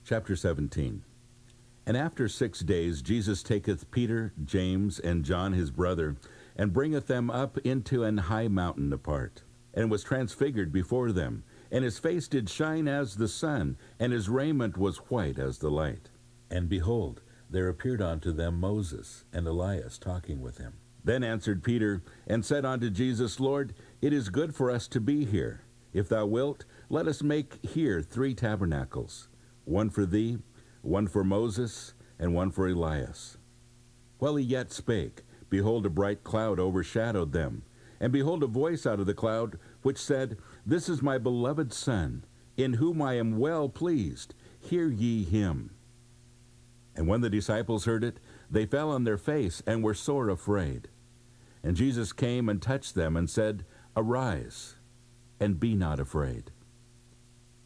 Chapter 17. And after 6 days Jesus taketh Peter, James, and John his brother, and bringeth them up into an high mountain apart, and was transfigured before them. And his face did shine as the sun, and his raiment was white as the light. And behold, there appeared unto them Moses and Elias talking with him. Then answered Peter, and said unto Jesus, Lord, it is good for us to be here. If thou wilt, let us make here 3 tabernacles, one for thee, one for Moses, and one for Elias. While he yet spake, behold, a bright cloud overshadowed them. And behold, a voice out of the cloud, which said, This is my beloved Son, in whom I am well pleased. Hear ye him. And when the disciples heard it, they fell on their face, and were sore afraid. And Jesus came and touched them, and said, Arise, and be not afraid.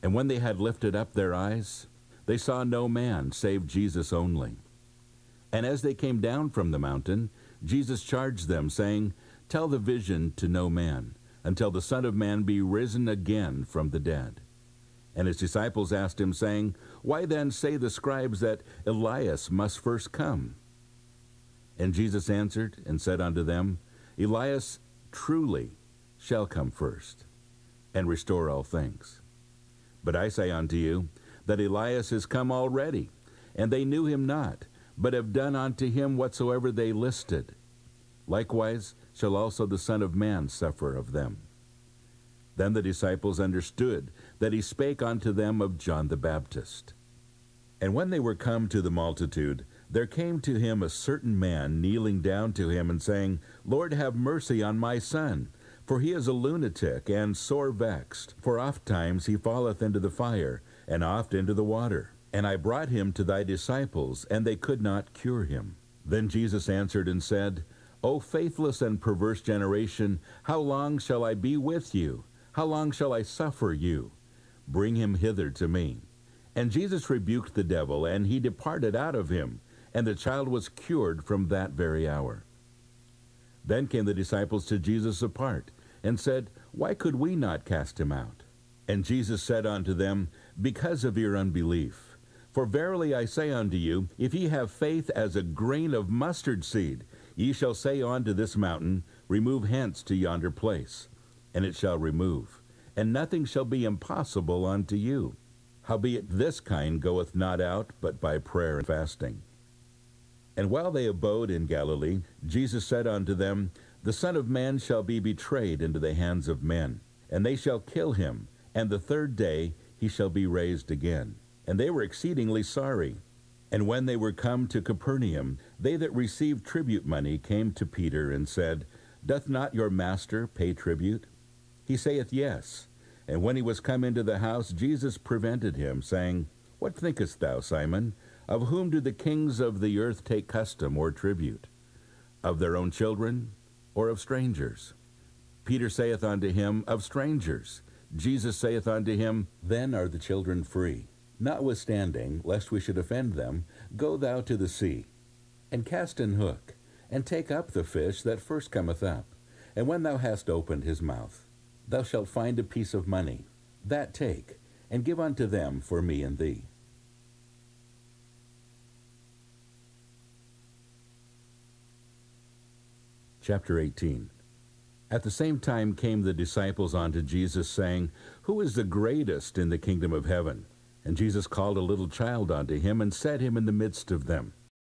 And when they had lifted up their eyes, they saw no man, save Jesus only. And as they came down from the mountain, Jesus charged them, saying, Tell the vision to no man, until the Son of Man be risen again from the dead. And his disciples asked him, saying, Why then say the scribes that Elias must first come? And Jesus answered and said unto them, Elias truly shall come first, and restore all things. But I say unto you, that Elias is come already, and they knew him not, but have done unto him whatsoever they listed. Likewise shall also the Son of Man suffer of them. Then the disciples understood that he spake unto them of John the Baptist. And when they were come to the multitude, there came to him a certain man, kneeling down to him, and saying, Lord, have mercy on my son, for he is a lunatic, and sore vexed. For oft times he falleth into the fire, and oft into the water. And I brought him to thy disciples, and they could not cure him. Then Jesus answered and said, O faithless and perverse generation, how long shall I be with you? How long shall I suffer you? Bring him hither to me. And Jesus rebuked the devil, and he departed out of him, and the child was cured from that very hour. Then came the disciples to Jesus apart, and said, Why could we not cast him out? And Jesus said unto them, Because of your unbelief. For verily I say unto you, if ye have faith as a grain of mustard seed, ye shall say unto this mountain, Remove hence to yonder place, and it shall remove, and nothing shall be impossible unto you. Howbeit this kind goeth not out, but by prayer and fasting. And while they abode in Galilee, Jesus said unto them, The Son of Man shall be betrayed into the hands of men, and they shall kill him, and the 3rd day he shall be raised again. And they were exceedingly sorry. And when they were come to Capernaum, they that received tribute money came to Peter, and said, Doth not your master pay tribute? He saith, Yes. And when he was come into the house, Jesus prevented him, saying, What thinkest thou, Simon? Of whom do the kings of the earth take custom or tribute? Of their own children, or of strangers? Peter saith unto him, Of strangers. Jesus saith unto him, Then are the children free. Notwithstanding, lest we should offend them, go thou to the sea, and cast an hook, and take up the fish that first cometh up. And when thou hast opened his mouth, thou shalt find a piece of money. That take, and give unto them for me and thee. Chapter 18. At the same time came the disciples unto Jesus, saying, Who is the greatest in the kingdom of heaven? And Jesus called a little child unto him, and set him in the midst of them,